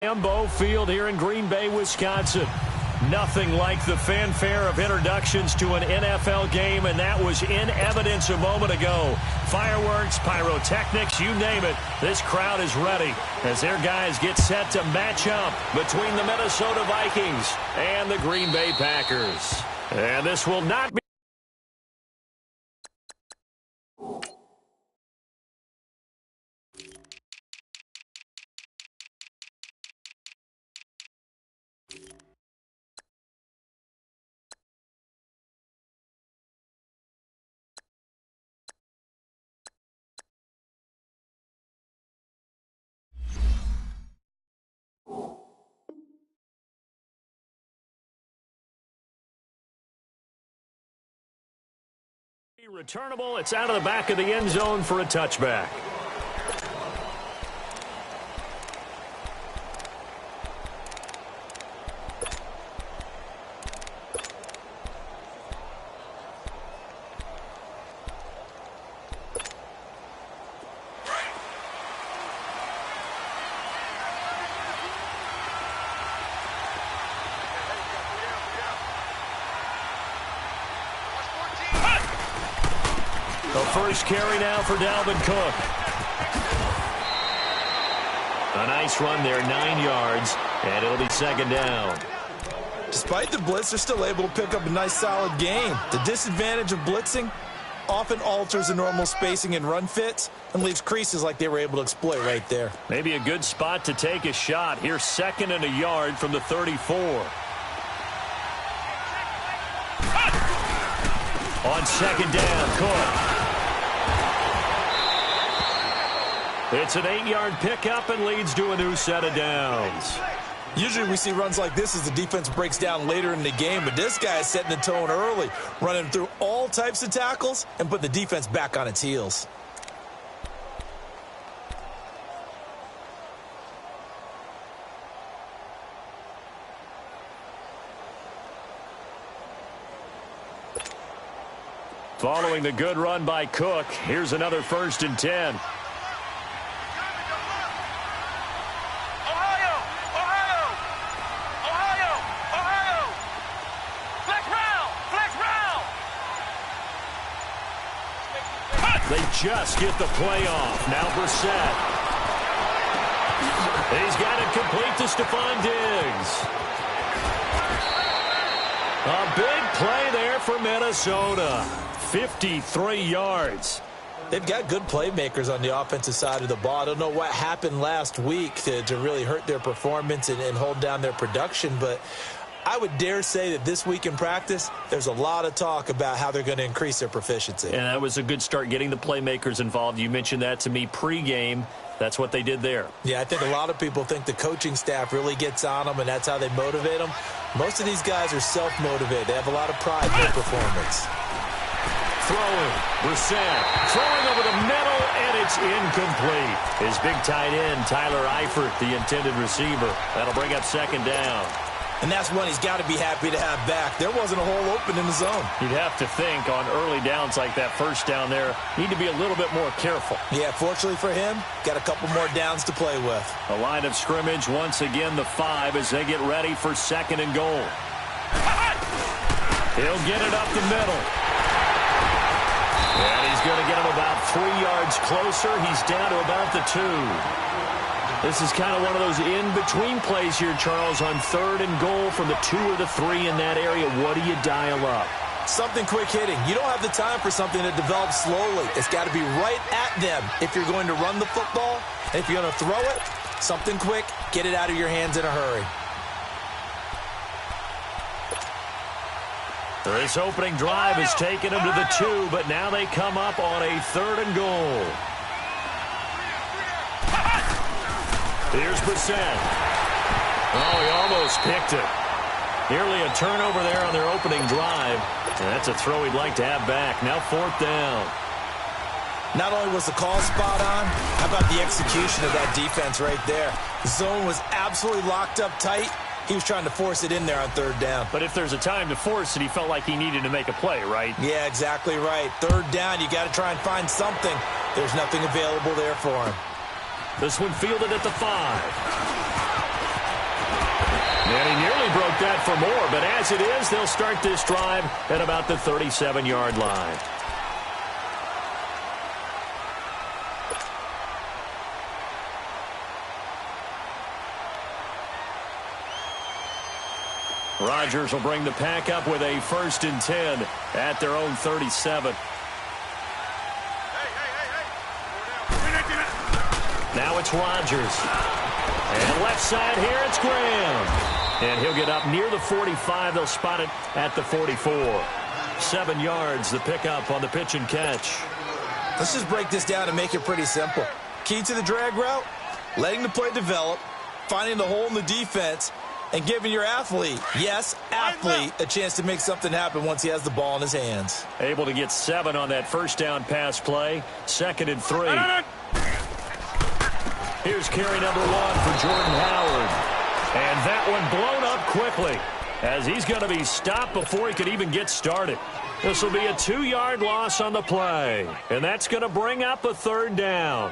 Lambeau Field here in Green Bay, Wisconsin. Nothing like the fanfare of introductions to an NFL game, and that was in evidence a moment ago. Fireworks, pyrotechnics, you name it. This crowd is ready as their guys get set to match up between the Minnesota Vikings and the Green Bay Packers. And this will not be returnable. It's out of the back of the end zone for a touchback. First carry now for Dalvin Cook. A nice run there, 9 yards, and it'll be second down. Despite the blitz, they're still able to pick up a nice solid gain. The disadvantage of blitzing often alters the normal spacing and run fits and leaves creases like they were able to exploit right there. Maybe a good spot to take a shot. Here's second and a yard from the 34. On second down, Cook. It's an 8-yard pickup and leads to a new set of downs. Usually we see runs like this as the defense breaks down later in the game, but this guy is setting the tone early, running through all types of tackles and putting the defense back on its heels. Following the good run by Cook, here's another 1st and 10. They just get the play off. Now Brissett. He's got it complete to Stephon Diggs. A big play there for Minnesota. 53 yards. They've got good playmakers on the offensive side of the ball. I don't know what happened last week to really hurt their performance and hold down their production, but I would dare say that this week in practice, there's a lot of talk about how they're going to increase their proficiency. And that was a good start, getting the playmakers involved. You mentioned that to me pregame. That's what they did there. Yeah, I think a lot of people think the coaching staff really gets on them, and that's how they motivate them. Most of these guys are self-motivated. They have a lot of pride in their performance. Throwing, Brissett, throwing over the middle, and it's incomplete. His big tight end, Tyler Eifert, the intended receiver. That'll bring up second down. And that's one he's got to be happy to have back. There wasn't a hole open in the zone. You'd have to think on early downs like that first down there, need to be a little bit more careful. Yeah, fortunately for him, got a couple more downs to play with. The line of scrimmage, once again, the 5 as they get ready for second and goal. He'll get it up the middle. And he's going to get him about 3 yards closer. He's down to about the 2. This is kind of one of those in-between plays here, Charles, on 3rd and goal from the 2 or the 3 in that area. What do you dial up? Something quick hitting. You don't have the time for something that develops slowly. It's got to be right at them if you're going to run the football. And if you're going to throw it, something quick, get it out of your hands in a hurry. This opening drive has taken them to the 2, but now they come up on a 3rd and goal. Here's Brissett. Oh, he almost picked it. Nearly a turnover there on their opening drive. And that's a throw he'd like to have back. Now 4th down. Not only was the call spot on, how about the execution of that defense right there? The zone was absolutely locked up tight. He was trying to force it in there on 3rd down. But if there's a time to force it, he felt like he needed to make a play, right? Yeah, exactly right. 3rd down, you got to try and find something. There's nothing available there for him. This one fielded at the 5. for more, but as it is, they'll start this drive at about the 37-yard line. Rodgers will bring the pack up with a 1st and 10 at their own 37. Now it's Rodgers. And left side here, it's Graham. And he'll get up near the 45. They'll spot it at the 44. 7 yards, the pickup on the pitch and catch. Let's just break this down and make it pretty simple. Key to the drag route, letting the play develop, finding the hole in the defense, and giving your athlete, yes, athlete, a chance to make something happen once he has the ball in his hands. Able to get 7 on that first down pass play. 2nd and 3. Here's carry number 1 for Jordan Howard. And that one blown up quickly as he's going to be stopped before he could even get started. This will be a 2-yard loss on the play. And that's going to bring up a 3rd down.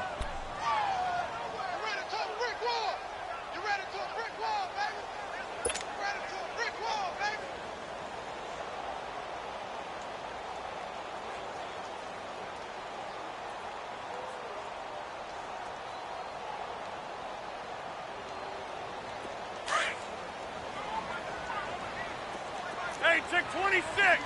Check 26.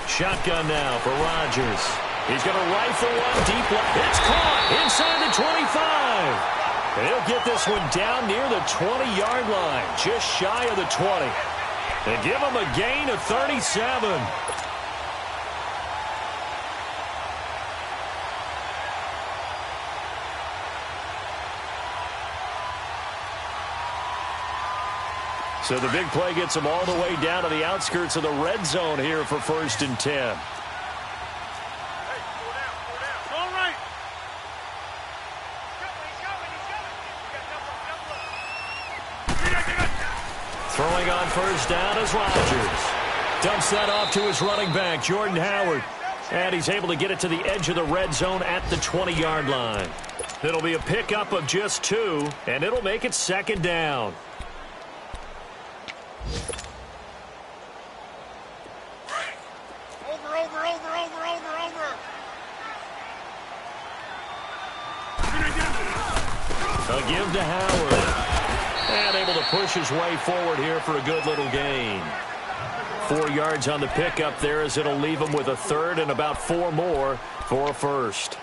Shotgun now for Rodgers. He's going to rifle one deep left. It's caught inside the 25. And he'll get this one down near the 20-yard line, just shy of the 20. They give him a gain of 37. So the big play gets them all the way down to the outskirts of the red zone here for 1st and 10. All right. Throwing on 1st down is Rodgers. Dumps that off to his running back, Jordan Howard. And he's able to get it to the edge of the red zone at the 20-yard line. It'll be a pickup of just 2, and it'll make it 2nd down. A give to Howard. And able to push his way forward here for a good little gain. 4 yards on the pickup there as it'll leave him with a 3rd and about 4 more for a 1st.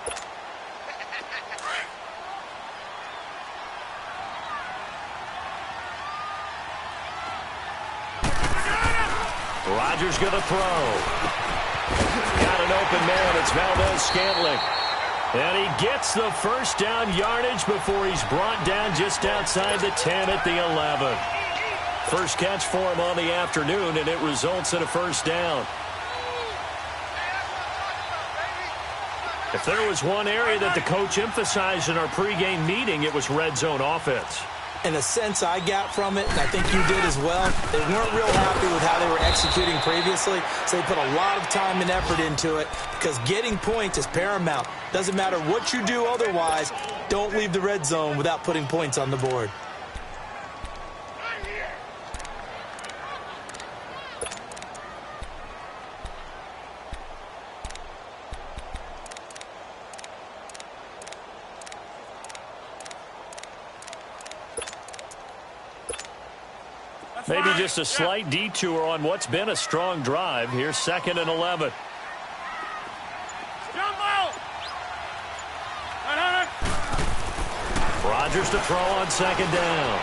Rodgers going to throw. Got an open man. It's Valdez-Scantling. And he gets the 1st down yardage before he's brought down just outside the 10 at the 11. First catch for him on the afternoon, and it results in a 1st down. If there was one area that the coach emphasized in our pregame meeting, it was red zone offense. And the sense I got from it, and I think you did as well, they weren't real happy with how they were executing previously, so they put a lot of time and effort into it because getting points is paramount. Doesn't matter what you do otherwise, don't leave the red zone without putting points on the board. Maybe just a slight detour on what's been a strong drive. Here's 2nd and 11. Rodgers to throw on 2nd down.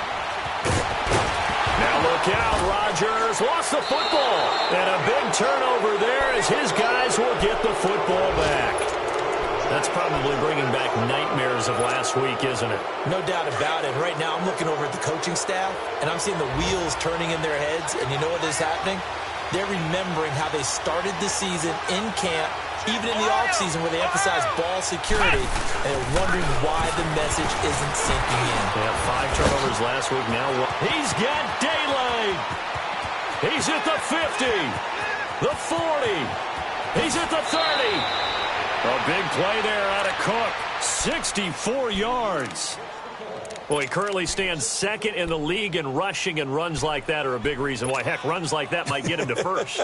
Now look out, Rodgers lost the football. And a big turnover there as his guys will get the football back. That's probably bringing back nightmares of last week, isn't it? No doubt about it. Right now I'm looking over at the coaching staff, and I'm seeing the wheels turning in their heads, and you know what is happening? They're remembering how they started the season in camp, even in the offseason where they emphasized ball security, and they're wondering why the message isn't sinking in. They had 5 turnovers last week. Now he's got daylight. He's at the 50, the 40. He's at the 30. A big play there out of Cook. 64 yards. Well, he currently stands second in the league in rushing, and runs like that are a big reason why. Heck, runs like that might get him to first.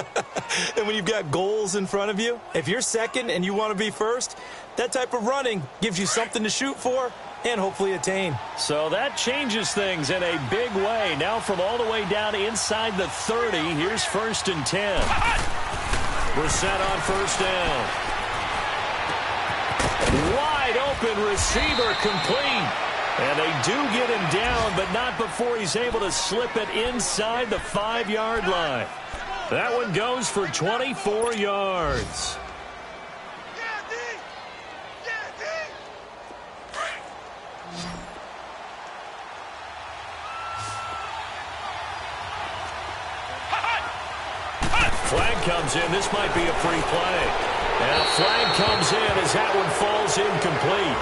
And when you've got goals in front of you, if you're second and you want to be first, that type of running gives you something to shoot for and hopefully attain. So that changes things in a big way. Now from all the way down inside the 30, here's 1st and 10. We're set on 1st down. Wide open receiver, complete. And they do get him down, but not before he's able to slip it inside the 5-yard line. That one goes for 24 yards. Flag comes in. This might be a free play. And a flag comes in as that one falls incomplete.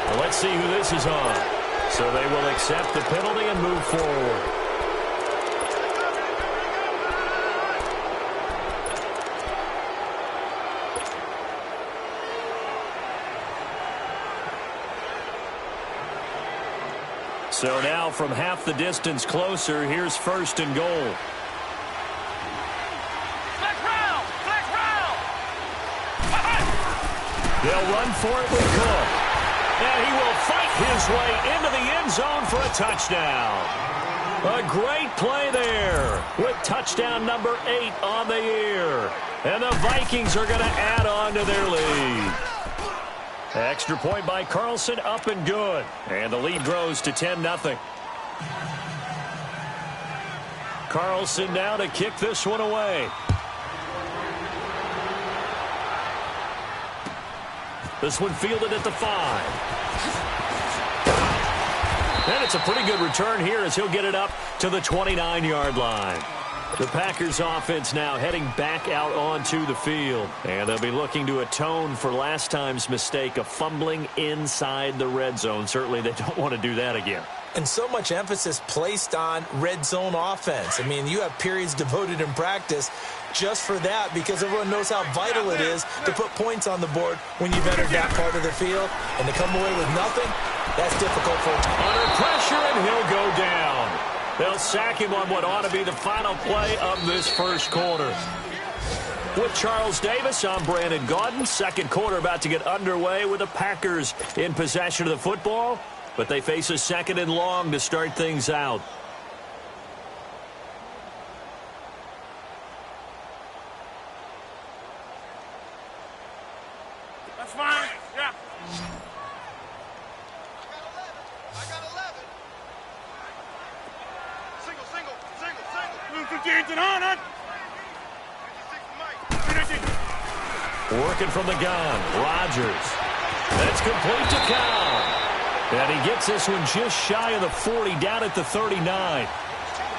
Well, let's see who this is on. So they will accept the penalty and move forward. So now from half the distance closer, here's 1st and goal. They'll run for it with Cook. And he will fight his way into the end zone for a touchdown. A great play there with touchdown number 8 on the year. And the Vikings are going to add on to their lead. Extra point by Carlson, up and good. And the lead grows to 10-0. Carlson now to kick this one away. This one fielded at the 5. And it's a pretty good return here as he'll get it up to the 29-yard line. The Packers offense now heading back out onto the field. And they'll be looking to atone for last time's mistake of fumbling inside the red zone. Certainly they don't want to do that again. And so much emphasis placed on red zone offense. I mean, you have periods devoted in practice just for that because everyone knows how vital it is to put points on the board when you've entered that part of the field. And to come away with nothing, that's difficult for a team. Under pressure, and he'll go down. They'll sack him on what ought to be the final play of this first quarter. With Charles Davis, I'm Brandon Gaudin. Second quarter about to get underway with the Packers in possession of the football. But they face a 2nd and long to start things out. That's fine. Yeah. I got 11. Single. Move 58 and on. 56 Mike. Working from the gun. Rodgers. That's complete to Cobb. And he gets this one just shy of the 40, down at the 39.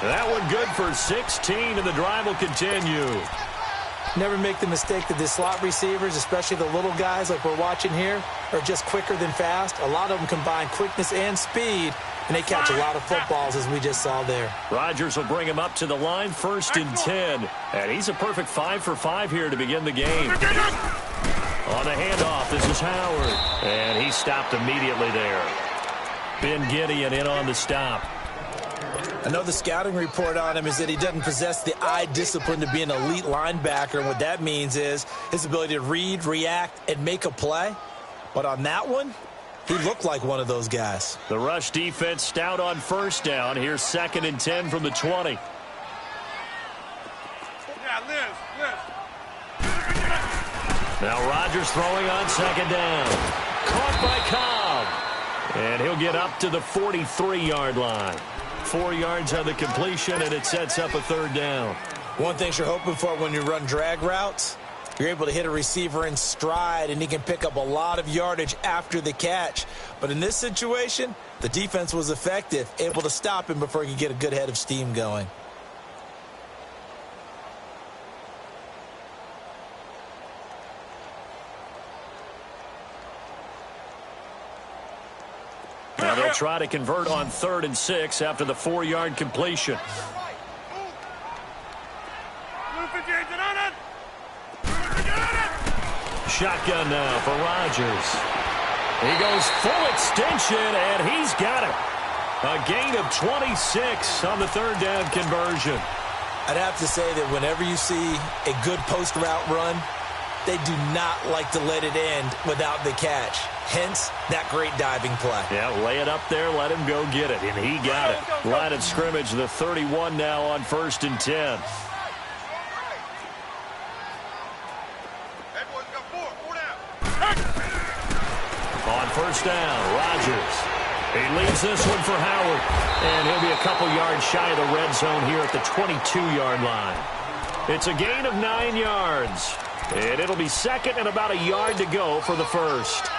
That one good for 16, and the drive will continue. Never make the mistake that the slot receivers, especially the little guys like we're watching here, are just quicker than fast. A lot of them combine quickness and speed, and they catch a lot of footballs, as we just saw there. Rodgers will bring him up to the line, 1st and 10. And he's a perfect 5 for 5 here to begin the game. On the handoff, this is Howard. And he stopped immediately there. Ben Gideon in on the stop. I know the scouting report on him is that he doesn't possess the eye discipline to be an elite linebacker. And what that means is his ability to read, react, and make a play. But on that one, he looked like one of those guys. The rush defense stout on 1st down. Here's 2nd and 10 from the 20. Yeah, Liz. Now Rodgers throwing on 2nd down. Caught by Cobb. And he'll get up to the 43-yard line. 4 yards on the completion, and it sets up a 3rd down. One thing you're hoping for when you run drag routes, you're able to hit a receiver in stride, and he can pick up a lot of yardage after the catch. But in this situation, the defense was effective, able to stop him before he could get a good head of steam going. Now they'll try to convert on 3rd and 6 after the 4-yard completion. Shotgun now for Rodgers. He goes full extension, and he's got it. A gain of 26 on the third down conversion. I'd have to say that whenever you see a good post route run, they do not like to let it end without the catch. Hence, that great diving play. Yeah, lay it up there, let him go get it, and he got it. Line of scrimmage, the 31 now on 1st and 10. On 1st down, Rodgers. He leaves this one for Howard. And he'll be a couple yards shy of the red zone here at the 22-yard line. It's a gain of 9 yards. And it'll be second and about a yard to go for the first.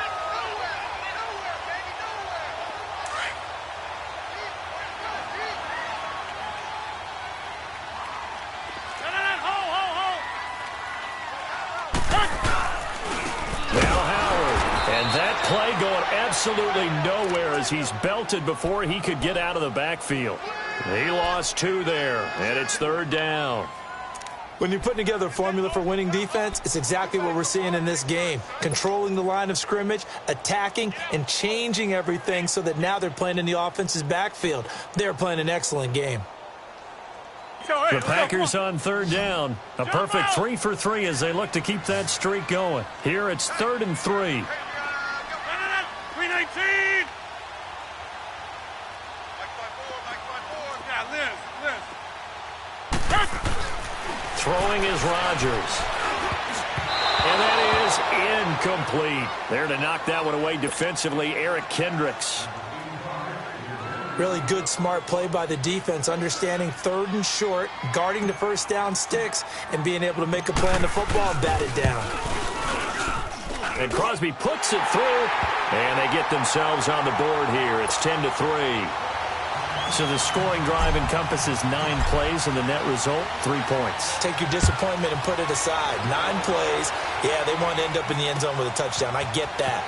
Play going absolutely nowhere as he's belted before he could get out of the backfield. He lost 2 there, and it's 3rd down. When you're putting together a formula for winning defense, it's exactly what we're seeing in this game. Controlling the line of scrimmage, attacking, and changing everything so that now they're playing in the offense's backfield. They're playing an excellent game. The Packers on 3rd down. A perfect 3 for 3 as they look to keep that streak going. Here it's 3rd and 3. 319! Throwing is Rodgers. And that is incomplete. There to knock that one away defensively, Eric Kendricks. Really good, smart play by the defense, understanding 3rd and short, guarding the first down sticks, and being able to make a play on the football and bat it down. And Crosby puts it through, and they get themselves on the board here. It's 10-3. So the scoring drive encompasses 9 plays, and the net result, 3 points. Take your disappointment and put it aside. 9 plays, yeah, they want to end up in the end zone with a touchdown. I get that.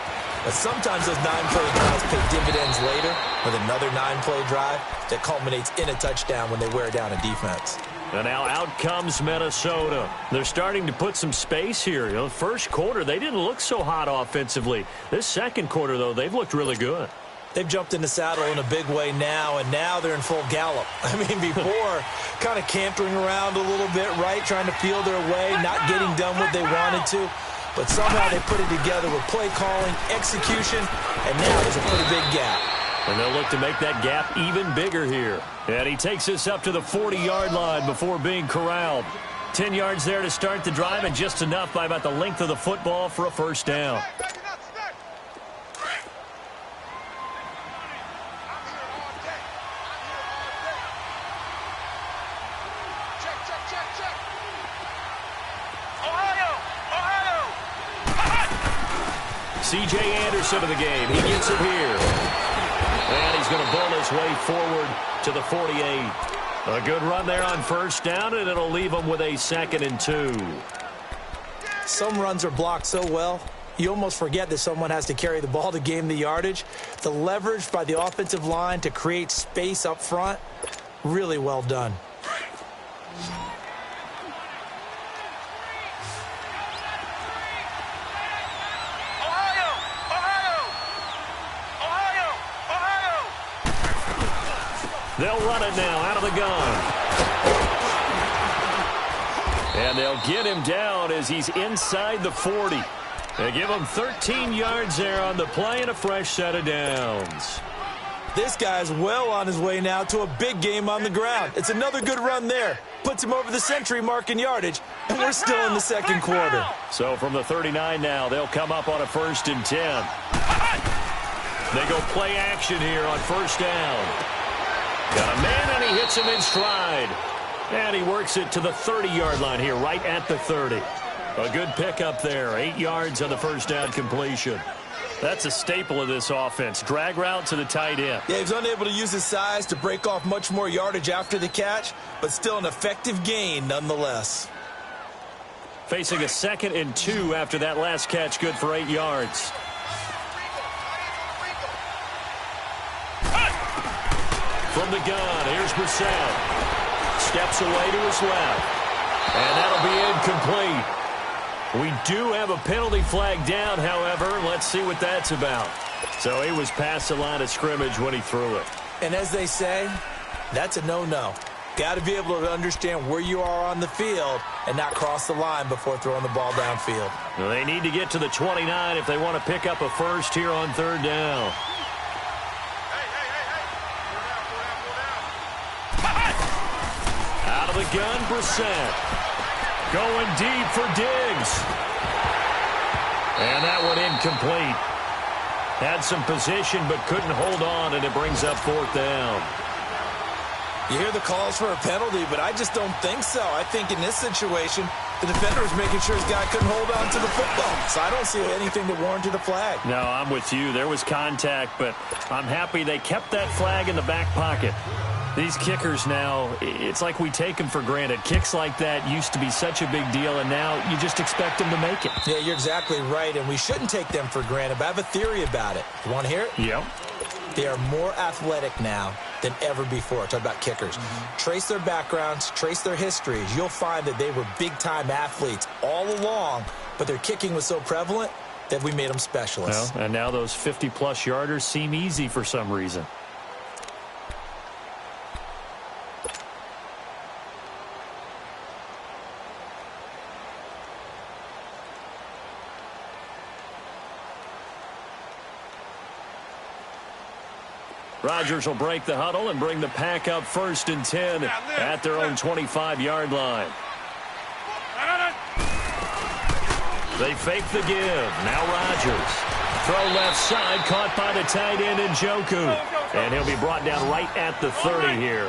But sometimes those 9-play drives pay dividends later with another 9-play drive that culminates in a touchdown when they wear down a defense. And now out comes Minnesota. They're starting to put some space here. You know, first quarter, they didn't look so hot offensively. This second quarter, though, they've looked really good. They've jumped in the saddle in a big way now, and now they're in full gallop. I mean, before, kind of cantering around a little bit, right, trying to feel their way, not getting done what they wanted to. But somehow they put it together with play calling, execution, and now there's a pretty big gap. And they'll look to make that gap even bigger here. And he takes us up to the 40-yard line before being corralled. 10 yards there to start the drive, and just enough by about the length of the football for a first down. C.J. Anderson of the game. He gets it here. And he's going to bowl his way forward to the 48. A good run there on first down, and it'll leave him with a 2nd and 2. Some runs are blocked so well, you almost forget that someone has to carry the ball to gain the yardage. The leverage by the offensive line to create space up front, really well done. They'll run it now out of the gun. And they'll get him down as he's inside the 40. They give him 13 yards there on the play and a fresh set of downs. This guy's well on his way now to a big game on the ground. It's another good run there. Puts him over the century mark in yardage, and we're still in the second quarter. So from the 39 now, they'll come up on a 1st and 10. They go play action here on first down. Got a man, and he hits him in stride. And he works it to the 30-yard line here, right at the 30. A good pickup there. 8 yards on the first down completion. That's a staple of this offense. Drag route to the tight end. Yeah, he's unable to use his size to break off much more yardage after the catch, but still an effective gain nonetheless. Facing a 2nd and 2 after that last catch, good for 8 yards. From the gun, here's Brissett. Steps away to his left. And that'll be incomplete. We do have a penalty flag down, however. Let's see what that's about. So he was past the line of scrimmage when he threw it. And as they say, that's a no-no. Got to be able to understand where you are on the field and not cross the line before throwing the ball downfield. Well, they need to get to the 29 if they want to pick up a first here on third down. Out of the gun, Brissett. Going deep for Diggs. And that one incomplete. Had some position but couldn't hold on, and it brings up fourth down. You hear the calls for a penalty, but I just don't think so. I think in this situation, the defender was making sure his guy couldn't hold on to the football. So I don't see anything that warranted a flag. No, I'm with you. There was contact, but I'm happy they kept that flag in the back pocket. These kickers now, it's like we take them for granted. Kicks like that used to be such a big deal, and now you just expect them to make it. Yeah, you're exactly right, and we shouldn't take them for granted, but I have a theory about it. You want to hear it? Yep. They are more athletic now than ever before. Talk about kickers. Trace their backgrounds, trace their histories. You'll find that they were big-time athletes all along, but their kicking was so prevalent that we made them specialists. Well, and now those 50-plus yarders seem easy for some reason. Rodgers will break the huddle and bring the pack up 1st and 10 at their own 25-yard line. They fake the give. Now Rodgers. Throw left side, caught by the tight end Njoku. And he'll be brought down right at the 30 here.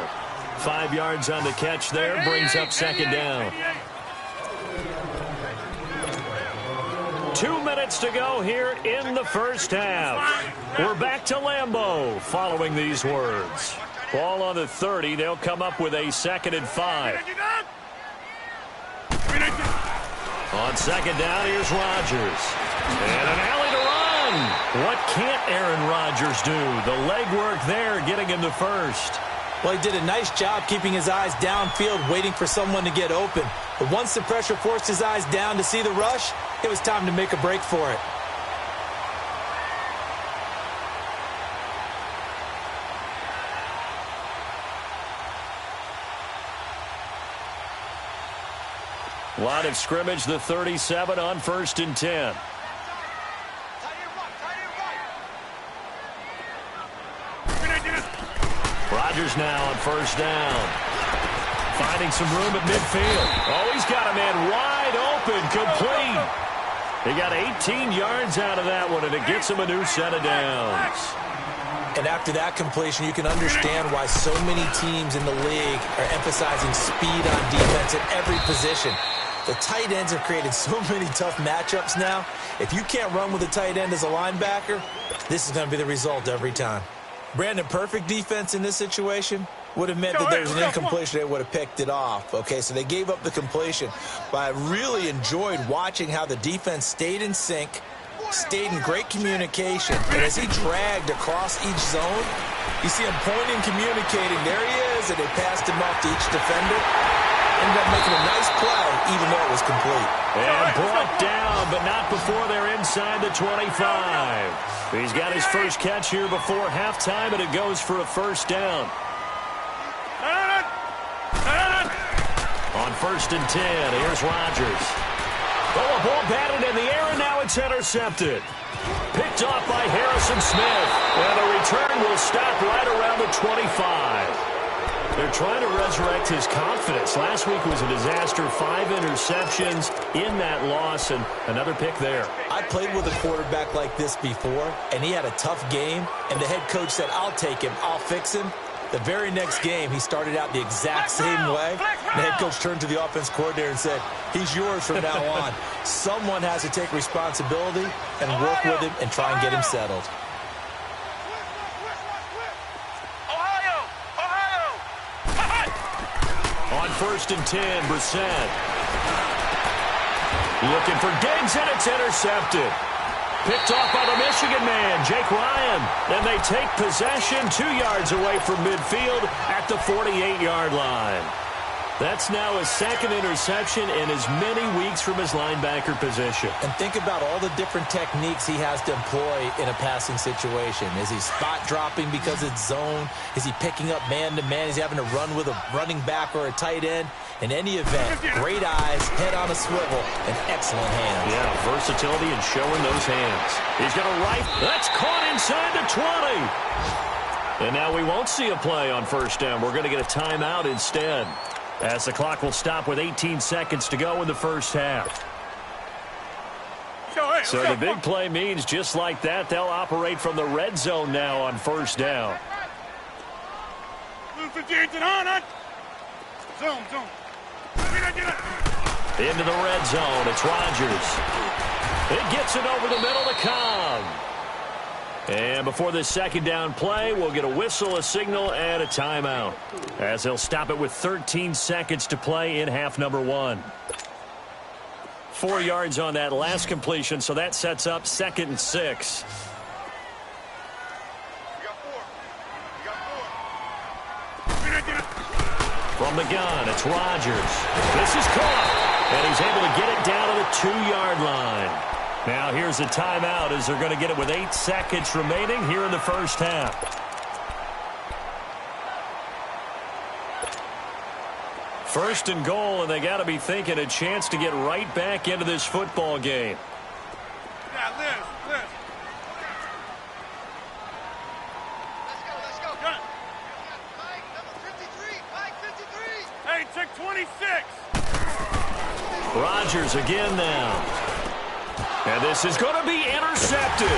5 yards on the catch there, brings up 2nd down. 2 minutes to go here in the first half. We're back to Lambeau following these words. Ball on the 30. They'll come up with a 2nd and 5. On 2nd down, here's Rodgers. And an alley to run. What can't Aaron Rodgers do? The legwork there getting him the first. Well, he did a nice job keeping his eyes downfield, waiting for someone to get open. But once the pressure forced his eyes down to see the rush, it was time to make a break for it. Line of scrimmage, the 37 on 1st and 10. Rodgers now on 1st down. Finding some room at midfield. Oh, he's got a man wide open, complete. He got 18 yards out of that one, and it gets him a new set of downs. And after that completion, you can understand why so many teams in the league are emphasizing speed on defense at every position. The tight ends have created so many tough matchups now. If you can't run with a tight end as a linebacker, this is going to be the result every time. Brandon, perfect defense in this situation would have meant that there was an incompletion. They would have picked it off. Okay, so they gave up the completion. But I really enjoyed watching how the defense stayed in sync, stayed in great communication. And as he dragged across each zone, you see him pointing, communicating. There he is, and they passed him off to each defender. Ended up making a nice play, even though it was complete. And brought down, but not before they're inside the 25. He's got his first catch here before halftime, and it goes for a 1st down. On 1st and 10, here's Rodgers. Oh, a ball batted in the air, and now it's intercepted. Picked off by Harrison Smith. And the return will stop right around the 25. They're trying to resurrect his confidence. Last week was a disaster. 5 interceptions in that loss, and another pick there. I played with a quarterback like this before, and he had a tough game, and the head coach said, I'll take him, I'll fix him. The very next game, he started out the exact same way. The head coach turned to the offense coordinator and said, he's yours from now on. Someone has to take responsibility and work with him and try and get him settled. On 1st and 10, Brissett. Looking for Diggs, and it's intercepted. Picked off by the Michigan man, Jake Ryan. And they take possession 2 yards away from midfield at the 48-yard line. That's now his second interception in as many weeks from his linebacker position. And think about all the different techniques he has to employ in a passing situation. Is he spot dropping because it's zone? Is he picking up man-to-man? Is he having to run with a running back or a tight end? In any event, great eyes, head on a swivel, and excellent hands. Yeah, versatility and showing those hands. He's got a right. That's caught inside the 20. And now we won't see a play on first down. We're going to get a timeout instead, as the clock will stop with 18 seconds to go in the first half. So the big play means just like that, they'll operate from the red zone now on first down. Into the red zone, it's Rodgers. It gets it over the middle to Cobb. And before this second down play, we'll get a whistle, a signal, and a timeout, as they'll stop it with 13 seconds to play in half number 1. 4 yards on that last completion, so that sets up 2nd and 6. From the gun, it's Rodgers. This is caught, and he's able to get it down to the 2-yard line. Now here's a timeout as they're going to get it with 8 seconds remaining here in the first half. First and goal, and they got to be thinking a chance to get right back into this football game. Yeah, Liz. Let's go. Got it. Mike, number 53. Mike, 53. Hey, check 26. Rodgers again now. And this is going to be intercepted.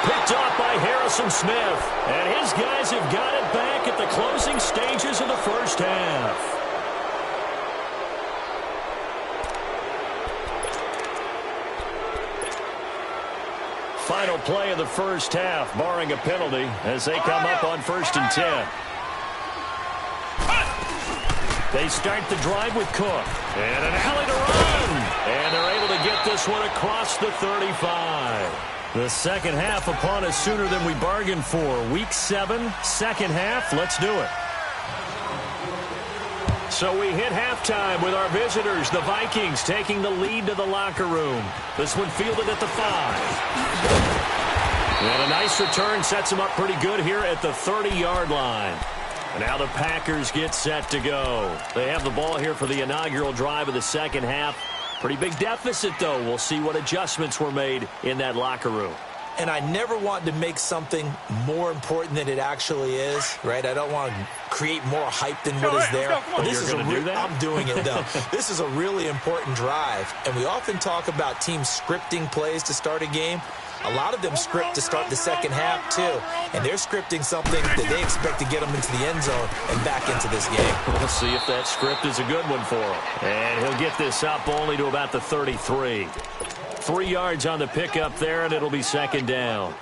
Picked off by Harrison Smith. And his guys have got it back at the closing stages of the first half. Final play of the first half, barring a penalty, as they come up on 1st and 10. They start the drive with Cook. And an alley to run. And they're able to get this one across the 35. The second half upon us sooner than we bargained for. Week 7, second half. Let's do it. So we hit halftime with our visitors, the Vikings, taking the lead to the locker room. This one fielded at the 5. And a nice return sets them up pretty good here at the 30-yard line. And now the Packers get set to go. They have the ball here for the inaugural drive of the second half. Pretty big deficit, though. We'll see what adjustments were made in that locker room. And I never want to make something more important than it actually is, right? I don't want to create more hype than what is there. But this is I'm doing it, though. This is a really important drive. And we often talk about teams scripting plays to start a game. A lot of them script to start the second half, too. And they're scripting something that they expect to get them into the end zone and back into this game. We'll see if that script is a good one for him. And he'll get this up only to about the 33. 3 yards on the pickup there, and it'll be second down.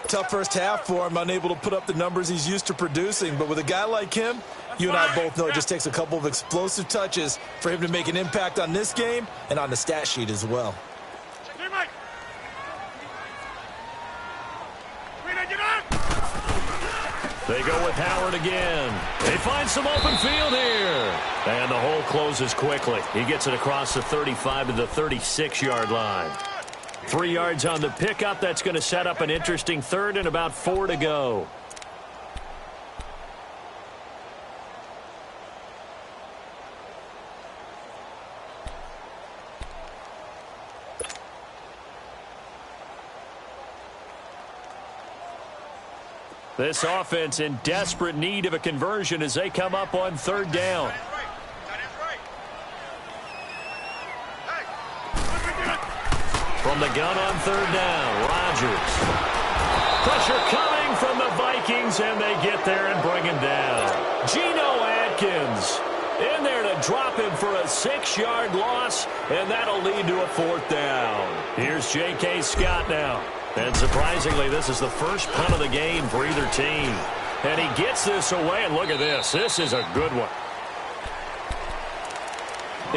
Tough first half for him, unable to put up the numbers he's used to producing. But with a guy like him, you and I both know it just takes a couple of explosive touches for him to make an impact on this game and on the stat sheet as well. They go with Howard again. They find some open field here. And the hole closes quickly. He gets it across the 35 to the 36-yard line. 3 yards on the pickup. That's going to set up an interesting third and about 4 to go. This offense in desperate need of a conversion as they come up on third down. From the gun on third down, Rodgers. Pressure coming from the Vikings, and they get there and bring him down. Geno Atkins in there to drop him for a 6-yard loss, and that'll lead to a 4th down. Here's J.K. Scott now. And surprisingly, this is the first punt of the game for either team. And he gets this away, and look at this. This is a good one.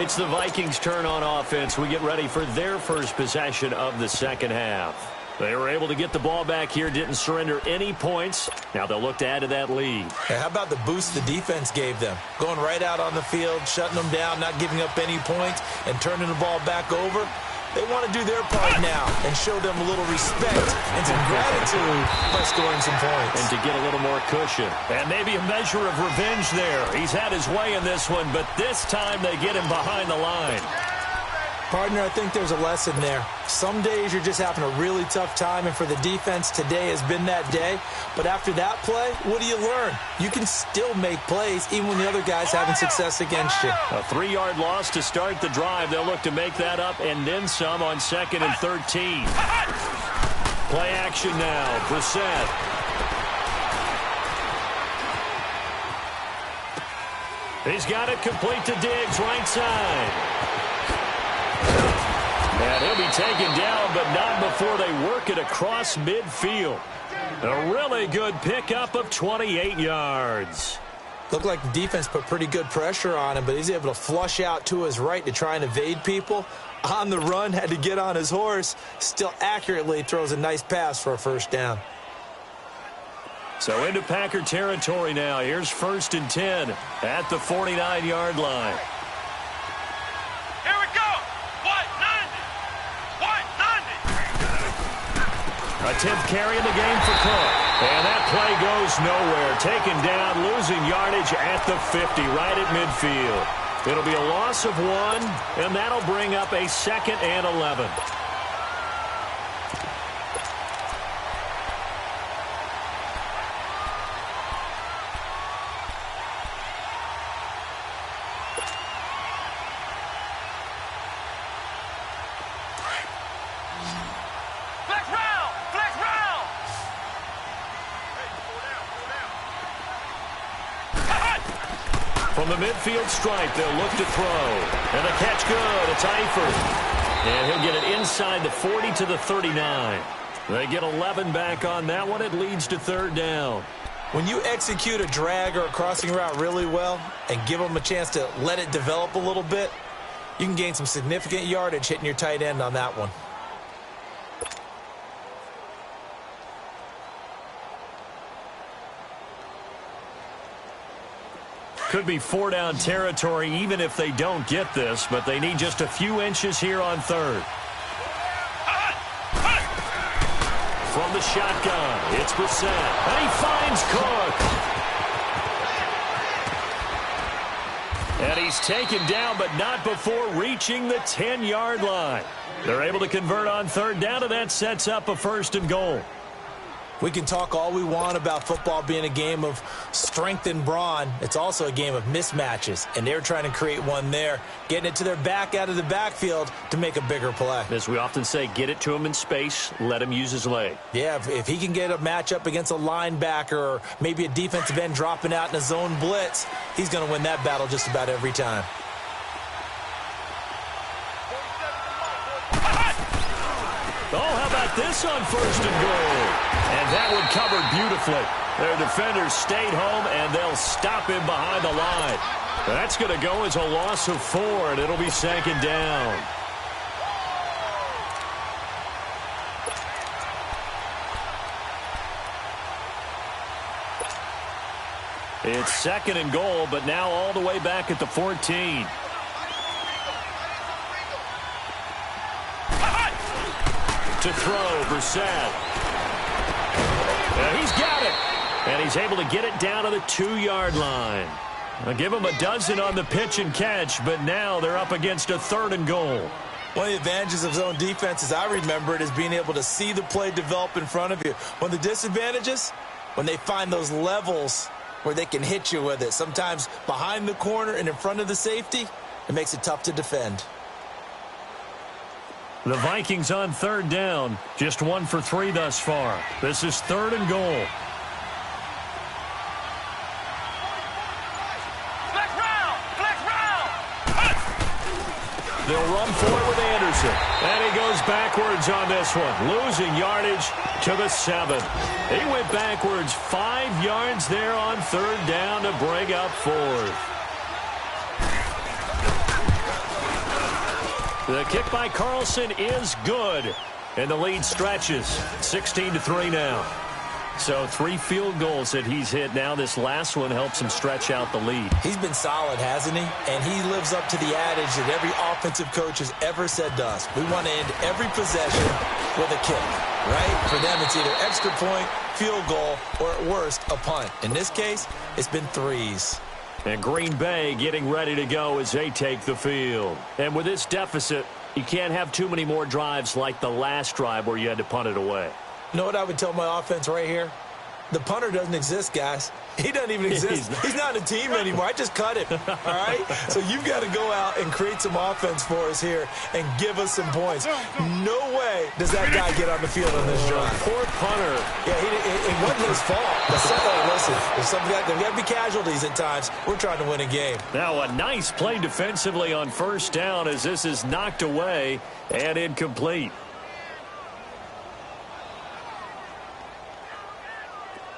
It's the Vikings' turn on offense. We get ready for their first possession of the second half. They were able to get the ball back here, didn't surrender any points. Now they'll look to add to that lead. Hey, how about the boost the defense gave them? Going right out on the field, shutting them down, not giving up any points, and turning the ball back over. They want to do their part now and show them a little respect and some gratitude by scoring some points. And to get a little more cushion. And maybe a measure of revenge there. He's had his way in this one, but this time they get him behind the line. Partner, I think there's a lesson there. Some days you're just having a really tough time, and for the defense, today has been that day. But after that play, what do you learn? You can still make plays even when the other guy's having success against you. A 3-yard loss to start the drive. They'll look to make that up and then some on 2nd and 13. Play action now. Brissett. He's got it complete to Diggs, right side. And he'll be taken down, but not before they work it across midfield. A really good pickup of 28 yards. Looked like the defense put pretty good pressure on him, but he's able to flush out to his right to try and evade people. On the run, had to get on his horse. Still accurately throws a nice pass for a first down. So into Packer territory now. Here's 1st and 10 at the 49-yard line. Here we go. What? 90. A 10th carry in the game for Cook. And that play goes nowhere. Taken down, losing yardage at the 50, right at midfield. It'll be a loss of 1, and that'll bring up a 2nd and 11. From the midfield stripe, they'll look to throw. And the catch good. It's Eifert. And he'll get it inside the 40 to the 39. They get 11 back on that one. It leads to 3rd down. When you execute a drag or a crossing route really well and give them a chance to let it develop a little bit, you can gain some significant yardage hitting your tight end on that one. Could be 4-down territory even if they don't get this, but they need just a few inches here on 3rd. From the shotgun, it's Brissett, and he finds Cook. And he's taken down, but not before reaching the 10-yard line. They're able to convert on 3rd down, and that sets up a 1st and goal. We can talk all we want about football being a game of strength and brawn. It's also a game of mismatches, and they're trying to create one there, getting it to their back out of the backfield to make a bigger play. As we often say, get it to him in space, let him use his leg. Yeah, if he can get a matchup against a linebacker or maybe a defensive end dropping out in a zone blitz, he's going to win that battle just about every time. Oh, how about this on 1st and goal? And that one covered beautifully. Their defenders stayed home, and they'll stop him behind the line. That's going to go as a loss of 4, and it'll be 2nd down. It's 2nd and goal, but now all the way back at the 14. To throw, Brissett. He's got it. And he's able to get it down to the 2-yard line. I'll give him a dozen on the pitch and catch, but now they're up against a 3rd and goal. One of the advantages of zone defense, as I remember it, is being able to see the play develop in front of you. One of the disadvantages, when they find those levels where they can hit you with it, sometimes behind the corner and in front of the safety, it makes it tough to defend. The Vikings on 3rd down, just 1 for 3 thus far. This is 3rd and goal. They'll run for it with Anderson. And he goes backwards on this one, losing yardage to the 7. He went backwards 5 yards there on 3rd down to bring up 4th. The kick by Carlson is good. And the lead stretches. 16-3 now. So 3 field goals that he's hit now. This last one helps him stretch out the lead. He's been solid, hasn't he? And he lives up to the adage that every offensive coach has ever said to us. We want to end every possession with a kick, right? For them, it's either extra point, field goal, or at worst, a punt. In this case, it's been 3s. And Green Bay getting ready to go as they take the field. And with this deficit, you can't have too many more drives like the last drive where you had to punt it away. You know what I would tell my offense right here? The punter doesn't exist, guys. He doesn't even exist. He's not a team anymore. I just cut him, all right? So you've got to go out and create some offense for us here and give us some points. No way does that guy get on the field on this drive. Poor punter. Yeah, it wasn't his fault. But listen, there's got to be casualties at times. We're trying to win a game. Now a nice play defensively on first down as this is knocked away and incomplete.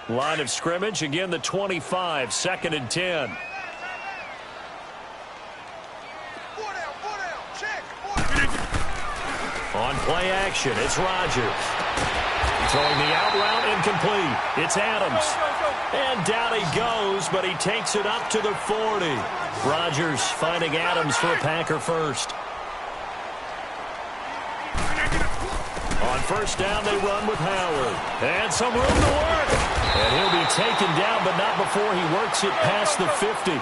Line of scrimmage, again the 25, 2nd and 10. On play action, it's Rodgers. Throwing the out route, incomplete. It's Adams. And down he goes, but he takes it up to the 40. Rodgers finding Adams for a Packer first. On first down, they run with Howard. And some room to work. And he'll be taken down, but not before he works it past the 50.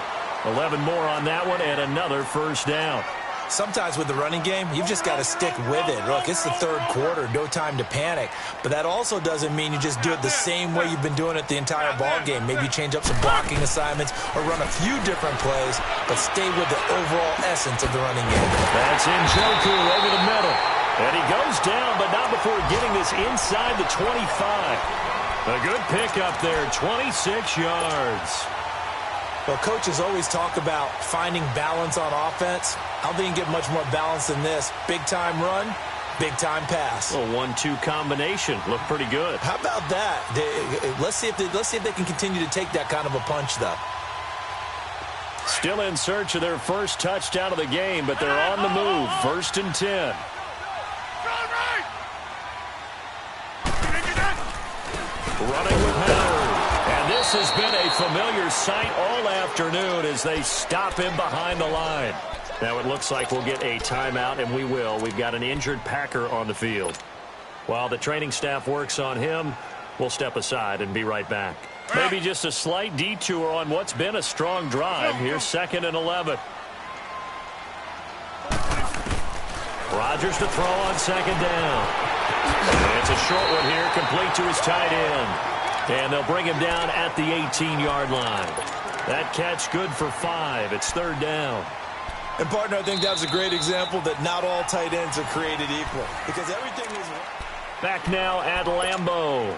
11 more on that one, and another first down. Sometimes with the running game, you've just got to stick with it. Look, it's the 3rd quarter, no time to panic. But that also doesn't mean you just do it the same way you've been doing it the entire ball game. Maybe change up some blocking assignments or run a few different plays, but stay with the overall essence of the running game. That's Njoku over the middle. And he goes down, but not before getting this inside the 25. A good pickup there, 26 yards. Well, coaches always talk about finding balance on offense. I don't think you can get much more balance than this. Big-time run, big-time pass. A 1-2 combination. Looked pretty good. How about that? Let's see if they can continue to take that kind of a punch, though. Still in search of their first touchdown of the game, but they're on the move. 1st and 10. Running with Howard. And this has been a familiar sight all afternoon as they stop him behind the line. Now it looks like we'll get a timeout, and we will. We've got an injured Packer on the field. While the training staff works on him, we'll step aside and be right back. Maybe just a slight detour on what's been a strong drive. Here's 2nd and 11. Rodgers to throw on 2nd down. It's a short one here, complete to his tight end. And they'll bring him down at the 18-yard line. That catch good for 5. It's 3rd down. And, partner, I think that was a great example that not all tight ends are created equal. Because everything is... Back now at Lambeau.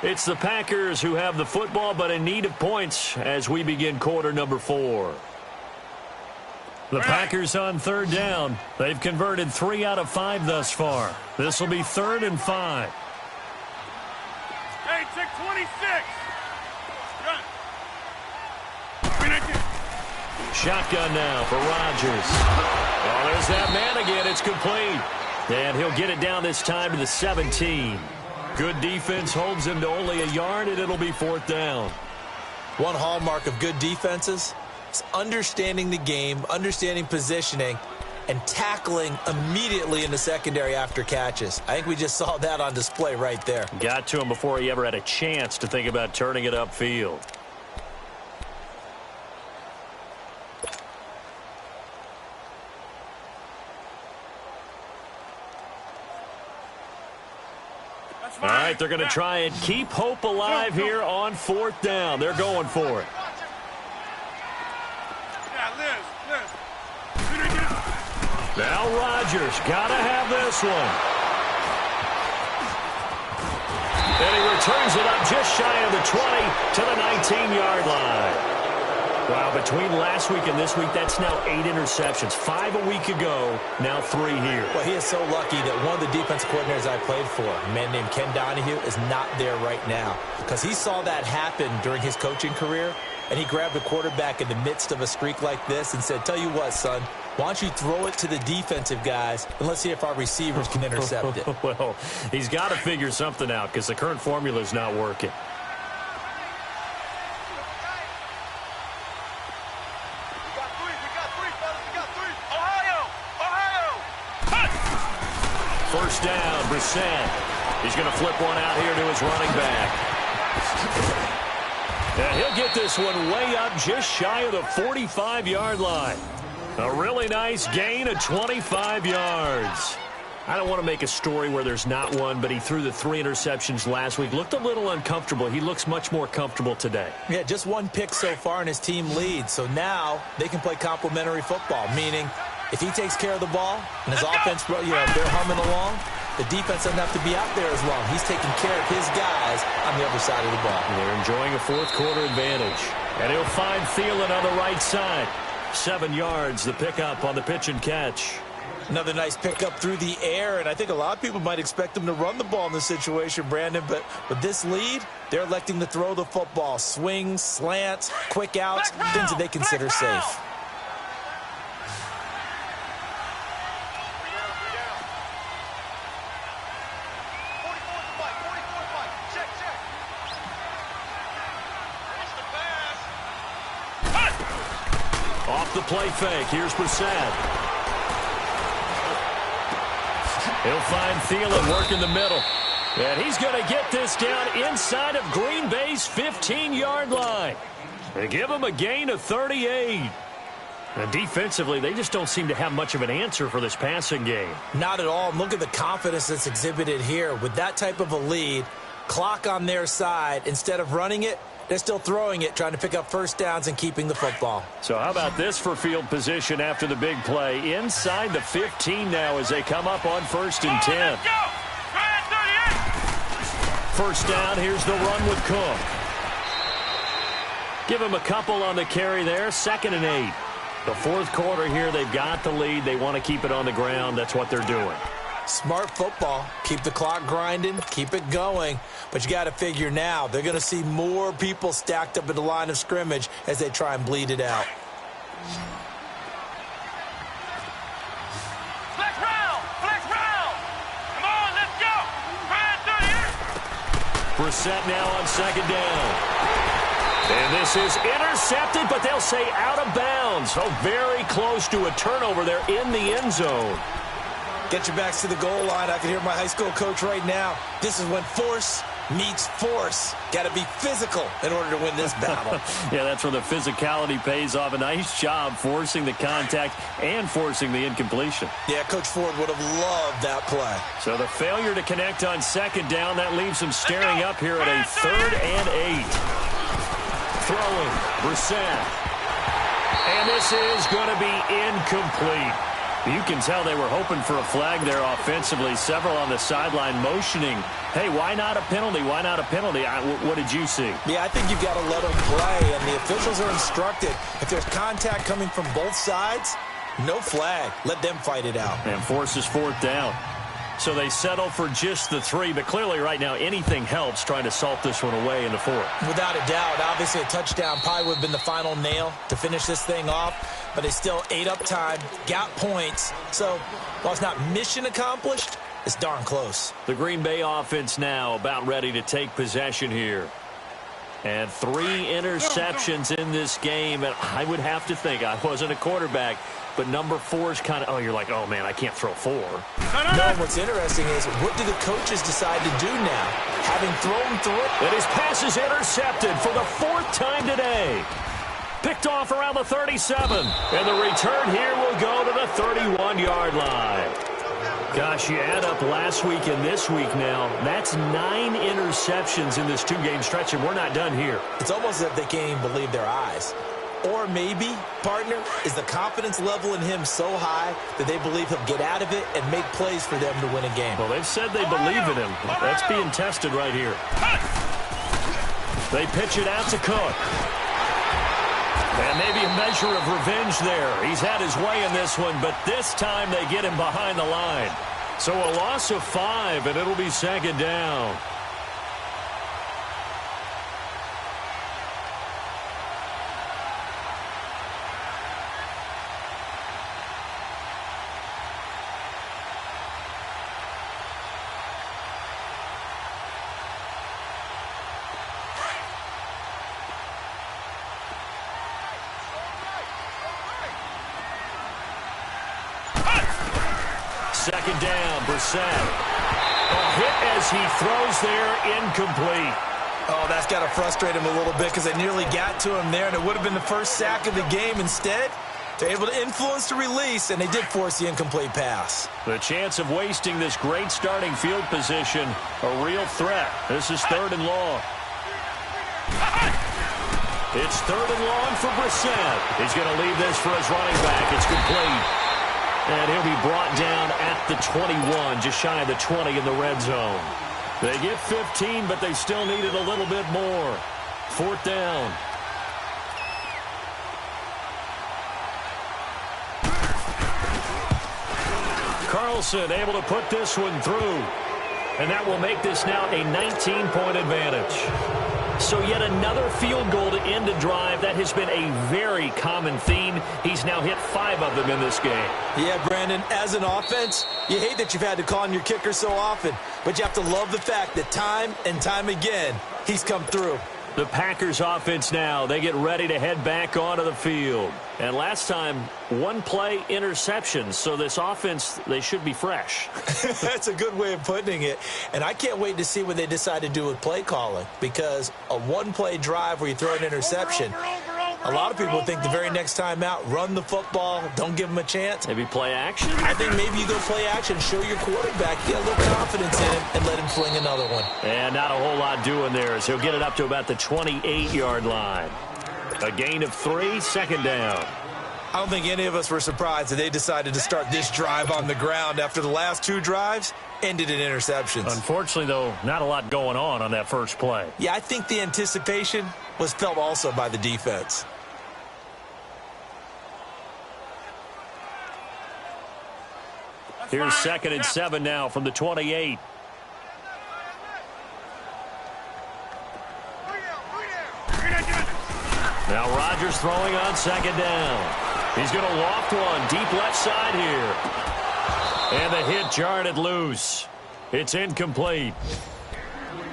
It's the Packers who have the football, but in need of points as we begin quarter number 4. The Packers on 3rd down. They've converted 3 out of 5 thus far. This will be 3rd and 5. Hey, check 26. Shotgun now for Rodgers. Oh, there's that man again. It's complete. And he'll get it down this time to the 17. Good defense holds him to only a yard, and it'll be 4th down. One hallmark of good defenses is understanding the game, understanding positioning, and tackling immediately in the secondary after catches. I think we just saw that on display right there. Got to him before he ever had a chance to think about turning it upfield. All right, they're going to try and keep hope alive here on 4th down. They're going for it. Now Rodgers got to have this one. And he returns it up just shy of the 20 to the 19-yard line. Wow, between last week and this week, that's now 8 interceptions. 5 a week ago, now 3 here. Well, he is so lucky that one of the defense coordinators I played for, a man named Ken Donahue, is not there right now. Because he saw that happen during his coaching career, and he grabbed the quarterback in the midst of a streak like this and said, tell you what, son, Why don't you throw it to the defensive guys, and let's see if our receivers can intercept it. Well, he's got to figure something out because the current formula is not working. First down, Brissett. He's going to flip one out here to his running back. And he'll get this one way up just shy of the 45-yard line. A really nice gain of 25 yards. I don't want to make a story where there's not one, but he threw the 3 interceptions last week. Looked a little uncomfortable. He looks much more comfortable today. Yeah, just 1 pick so far, and his team leads. So now they can play complementary football, meaning if he takes care of the ball and his offense, they're humming along, the defense doesn't have to be out there as long. He's taking care of his guys on the other side of the ball. They're enjoying a fourth-quarter advantage. And he'll find Thielen on the right side. 7 yards, the pickup on the pitch and catch. Another nice pickup through the air, and I think a lot of people might expect him to run the ball in this situation, Brandon, but with this lead, they're electing to throw the football. Swings, slants, quick outs, things that they consider safe. Off the play fake. Here's Brissett. He'll find Thielen working the middle. And he's going to get this down inside of Green Bay's 15-yard line. They give him a gain of 38. And defensively, they just don't seem to have much of an answer for this passing game. Not at all. Look at the confidence that's exhibited here. With that type of a lead, clock on their side, instead of running it, they're still throwing it, trying to pick up first downs and keeping the football. So how about this for field position after the big play? Inside the 15 now as they come up on 1st and 10. First down, here's the run with Cook. Give him a couple on the carry there, 2nd and 8. The fourth quarter here, they've got the lead. They want to keep it on the ground. That's what they're doing. Smart football. Keep the clock grinding. Keep it going. But you got to figure now, they're going to see more people stacked up at the line of scrimmage as they try and bleed it out. Flex round! Flex round! Come on, let's go! Brissett now on 2nd down. And this is intercepted, but they'll say out of bounds. So very close to a turnover there in the end zone. Get your backs to the goal line. I can hear my high school coach right now. This is when force meets force. Got to be physical in order to win this battle. Yeah, that's where the physicality pays off. A nice job forcing the contact and forcing the incompletion. Yeah, Coach Ford would have loved that play. So the failure to connect on 2nd down, that leaves him staring up here at a 3rd and 8. Throwing, Brissett. And this is going to be incomplete. You can tell they were hoping for a flag there offensively. Several on the sideline motioning, hey, why not a penalty? Why not a penalty? What did you see? Yeah, I think you've got to let them play, and the officials are instructed. If there's contact coming from both sides, no flag. Let them fight it out. And forces 4th down. So they settle for just the 3, but clearly right now anything helps trying to salt this one away in the 4th. Without a doubt, obviously a touchdown probably would have been the final nail to finish this thing off, but they still ate up time, got points. So while it's not mission accomplished, it's darn close. The Green Bay offense now about ready to take possession here. And 3 interceptions in this game, and I would have to think, I wasn't a quarterback, but number 4 is kind of, you're like, oh, man, I can't throw 4. No, what's interesting is, what do the coaches decide to do now? Having thrown through. And his pass is intercepted for the 4th time today. Picked off around the 37. And the return here will go to the 31-yard line. Gosh, you add up last week and this week now, that's 9 interceptions in this 2-game stretch, and we're not done here. It's almost as if they can't even believe their eyes. Or maybe, partner, is the confidence level in him so high that they believe he'll get out of it and make plays for them to win a game. Well, they've said they believe in him. That's being tested right here. They pitch it out to Cook. And maybe a measure of revenge there. He's had his way in this one, but this time they get him behind the line. So a loss of 5, and it'll be 2nd down. second down. Brissett. A hit as he throws there, incomplete. Oh, that's got to frustrate him a little bit because they nearly got to him there, and it would have been the first sack of the game. Instead, they're able to influence the release, and they did force the incomplete pass. The chance of wasting this great starting field position, a real threat. This is 3rd and long. It's 3rd and long for Brissett. He's going to leave this for his running back. It's complete. And he'll be brought down at the 21, just shy of the 20 in the red zone. They get 15, but they still needed a little bit more. 4th down. Carlson able to put this one through. And that will make this now a 19-point advantage. So yet another field goal to end a drive. That has been a very common theme. He's now hit 5 of them in this game. Yeah, Brandon, as an offense, you hate that you've had to call on your kicker so often, but you have to love the fact that time and time again, he's come through. The Packers offense now, they get ready to head back onto the field. And last time, 1-play interception. So this offense, they should be fresh. That's a good way of putting it. And I can't wait to see what they decide to do with play calling, because a 1-play drive where you throw an interception, a lot of people think the very next time out, run the football, don't give them a chance. Maybe play action? I think maybe you go play action, show your quarterback, get a little confidence in him, and let him fling another one. And not a whole lot doing there, as he'll get it up to about the 28-yard line. A gain of 3, 2nd down. I don't think any of us were surprised that they decided to start this drive on the ground after the last 2 drives ended in interceptions. Unfortunately, though, not a lot going on that first play. Yeah, I think the anticipation was felt also by the defense. Here's 2nd and 7 now from the 28. Now Rodgers throwing on 2nd down. He's going to loft one deep left side here. And the hit jarred it loose. It's incomplete.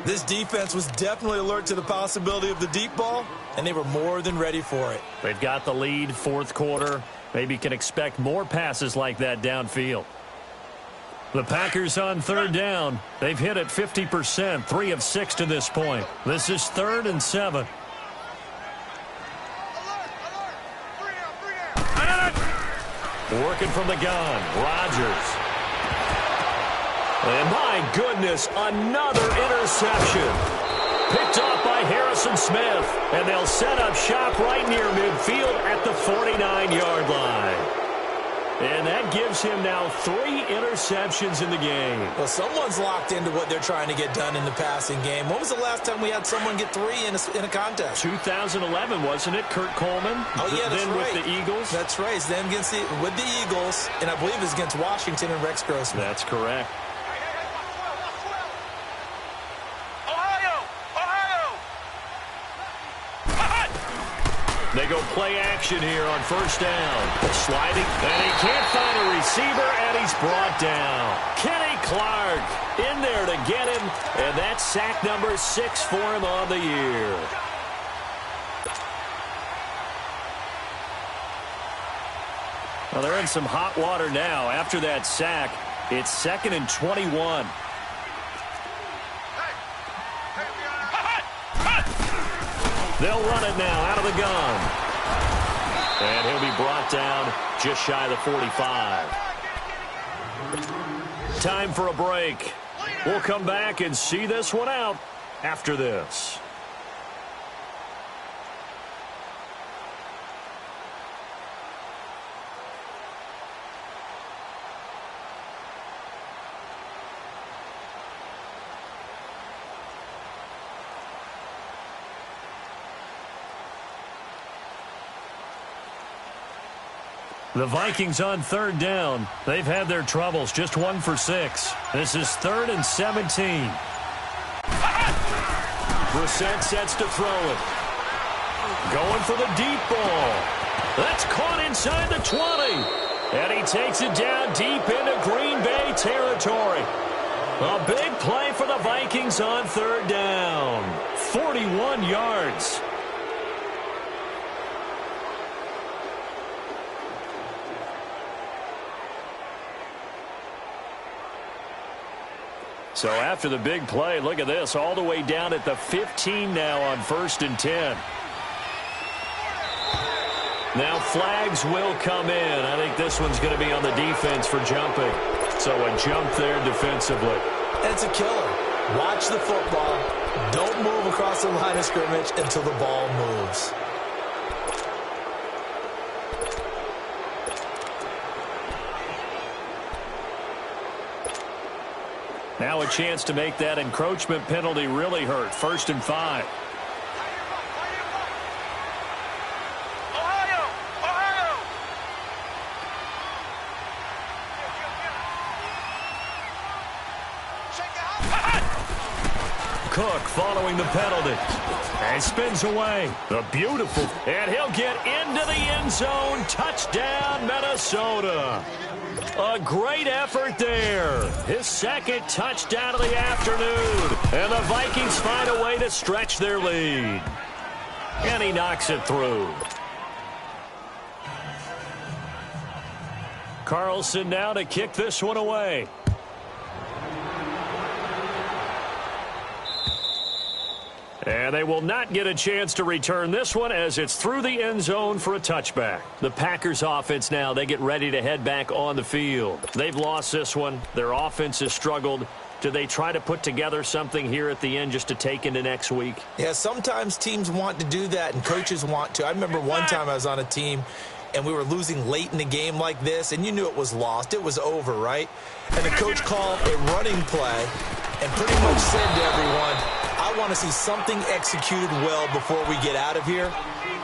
This defense was definitely alert to the possibility of the deep ball, and they were more than ready for it. They've got the lead, 4th quarter. Maybe can expect more passes like that downfield. The Packers on 3rd down. They've hit it 50%, 3 of 6 to this point. This is 3rd and 7. Working from the gun, Rodgers. And my goodness, another interception. Picked off by Harrison Smith. And they'll set up shop right near midfield at the 49-yard line. And that gives him now 3 interceptions in the game. Well, someone's locked into what they're trying to get done in the passing game. When was the last time we had someone get 3 in a contest? 2011, wasn't it? Kurt Coleman. Oh, yeah, that's then right. with the Eagles. That's right. It's then with the Eagles, and I believe it's against Washington and Rex Grossman. That's correct. They go play action here on 1st down. Sliding, and he can't find a receiver, and he's brought down. Kenny Clark in there to get him, and that's sack number 6 for him on the year. Well, they're in some hot water now. After that sack, it's 2nd and 21. They'll run it now out of the gun. And he'll be brought down just shy of the 45. Time for a break. We'll come back and see this one out after this. The Vikings on 3rd down. They've had their troubles, just 1 for 6. This is 3rd and 17. Brissett sets to throw it. Going for the deep ball. That's caught inside the 20. And he takes it down deep into Green Bay territory. A big play for the Vikings on 3rd down. 41 yards. So after the big play, look at this, all the way down at the 15 now on 1st and 10. Now flags will come in. I think this one's going to be on the defense for jumping. So a jump there defensively. And it's a killer. Watch the football. Don't move across the line of scrimmage until the ball moves. Now a chance to make that encroachment penalty really hurt. 1st and 5. Cook following the penalty. And spins away. The beautiful. And he'll get into the end zone. Touchdown, Minnesota. A great effort there. His second touchdown of the afternoon. And the Vikings find a way to stretch their lead. And he knocks it through. Carlson now to kick this one away. And they will not get a chance to return this one as it's through the end zone for a touchback. The Packers offense now, they get ready to head back on the field. They've lost this one. Their offense has struggled. Do they try to put together something here at the end just to take into next week? Yeah, sometimes teams want to do that and coaches want to. I remember one time I was on a team and we were losing late in the game like this, and you knew it was lost. It was over, right? And the coach called a running play and pretty much said to everyone, I want to see something executed well before we get out of here.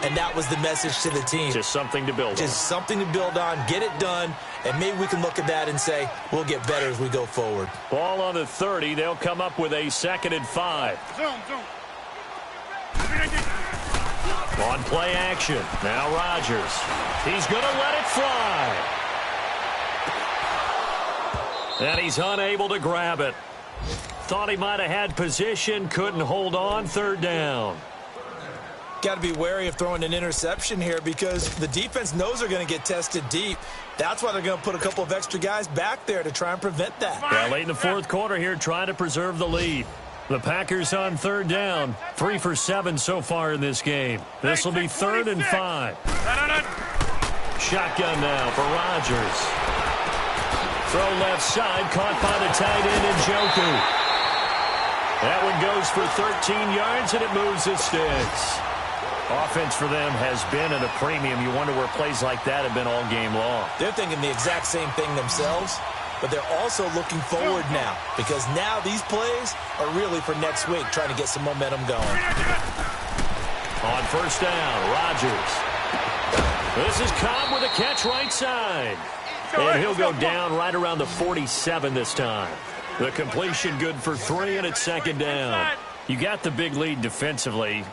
And that was the message to the team. Just something to build on. Just something to build on, get it done, and maybe we can look at that and say, we'll get better as we go forward. Ball on the 30. They'll come up with a 2nd and 5. On play action. Now Rodgers. He's going to let it fly. And he's unable to grab it. Thought he might have had position, couldn't hold on. 3rd down. Got to be wary of throwing an interception here because the defense knows they're going to get tested deep. That's why they're going to put a couple of extra guys back there to try and prevent that. Yeah, late in the 4th quarter here, trying to preserve the lead. The Packers on 3rd down. 3 for 7 so far in this game. This will be 3rd and 5. Shotgun now for Rodgers. Throw left side, caught by the tight end Njoku. That one goes for 13 yards, and it moves the sticks. Offense for them has been at a premium. You wonder where plays like that have been all game long. They're thinking the exact same thing themselves, but they're also looking forward now because now these plays are really for next week, trying to get some momentum going. On 1st down, Rodgers. This is Cobb with a catch right side. And he'll go down right around the 47 this time. The completion good for 3, and it's 2nd down. You got the big lead defensively.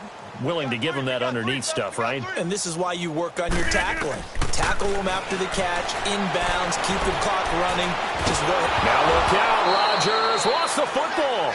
Willing to give them that underneath stuff, right? And this is why you work on your tackling. Tackle them after the catch, inbounds, keep the clock running. Just go ahead. Now look out, Rodgers lost the football.